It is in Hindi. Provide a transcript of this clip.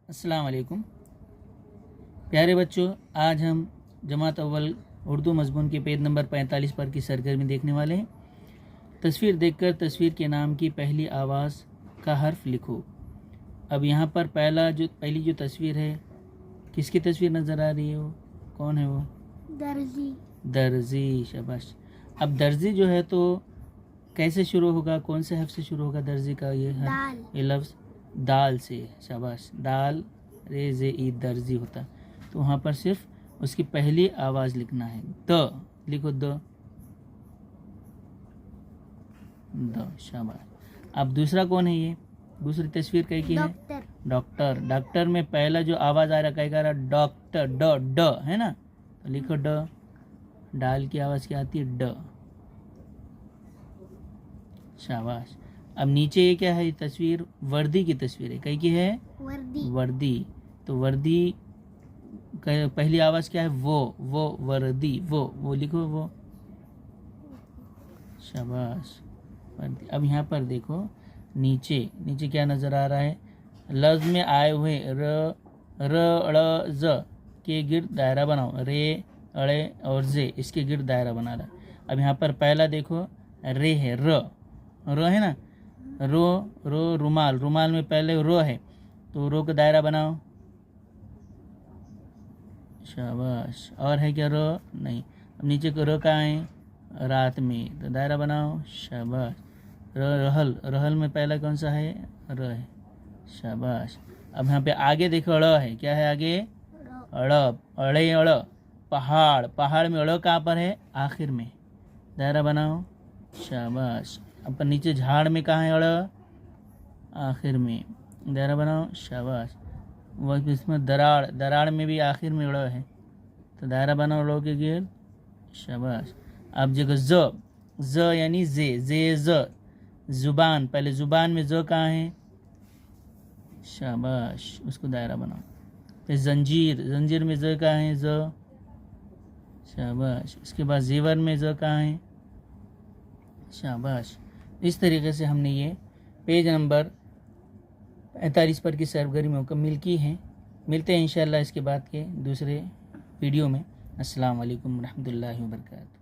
अस्सलाम वालेकुम प्यारे बच्चों, आज हम जमात अव्वल उर्दू मज़मून के पेज नंबर 45 पर की सरगर्मी देखने वाले हैं। तस्वीर देखकर तस्वीर के नाम की पहली आवाज़ का हर्फ लिखो। अब यहाँ पर पहली जो तस्वीर है, किसकी तस्वीर नज़र आ रही है? वो कौन है? वो दर्जी। दर्जी, शाबाश। अब दर्जी जो है तो कैसे शुरू होगा? कौन से हर्फ से शुरू होगा दर्जी का? ये लफ्ज़ दाल से, शाबाश। दाल रे जे ई दर्जी होता, तो वहाँ पर सिर्फ उसकी पहली आवाज़ लिखना है। द लिखो, द, शाबाश। अब दूसरा कौन है? ये दूसरी तस्वीर कहीं की है? डॉक्टर। डॉक्टर में पहला जो आवाज़ आ रहा कहीं का रहा? डॉक्टर, ड ड है ना, तो लिखो ड। डाल की आवाज़ क्या आती है? ड, शाबाश। अब नीचे ये क्या है? ये तस्वीर वर्दी की तस्वीर है। कहीं की है? वर्दी। तो वर्दी का पहली आवाज़ क्या है? वो वर्दी, वो लिखो, वो, शाबाश, वर्दी। अब यहाँ पर देखो, नीचे क्या नज़र आ रहा है? लफ्ज़ में आए हुए र अड़ ज के गिर्द दायरा बनाओ। रे, अड़े और जे, इसके गिर्द दायरा बना रहा है। अब यहाँ पर पहला देखो, रे है, र है ना, रो रुमाल। रुमाल में पहले रो है, तो रो का दायरा बनाओ, शाबाश। और है क्या? रो नहीं। अब नीचे को रो कहाँ है? रात में, तो दायरा बनाओ, शाबाश। रहल में पहला कौन सा है? र है, शाबाश। अब यहाँ पे आगे देखो, अड़ है। क्या है आगे? अड़, अड़े अड़। पहाड़ में अड़ कहाँ पर है? आखिर में, दायरा बनाओ, शाबाश। अब नीचे झाड़ में कहाँ है? अड़, आखिर में, दायरा बनाओ, शाबाश। वह इसमें दराड़ में भी आखिर में अड़ है, तो दायरा बनाओ लो के गिर्द, शाबाश। अब जगह ज यानी जे ज, जुबान। पहले जुबान में ज कहाँ है? शाबाश, उसको दायरा बनाओ। फिर जंजीर में ज कहाँ है? ज, शाबाश। उसके बाद जेवर में ज कहाँ है? शाबाश। इस तरीके से हमने ये पेज नंबर 45 पर की सरगर्मी मुकम्मल की है। मिलते हैं इंशाअल्लाह इसके बाद के दूसरे वीडियो में। अस्सलाम वालेकुम रहमतुल्लाहि व बरकातहू।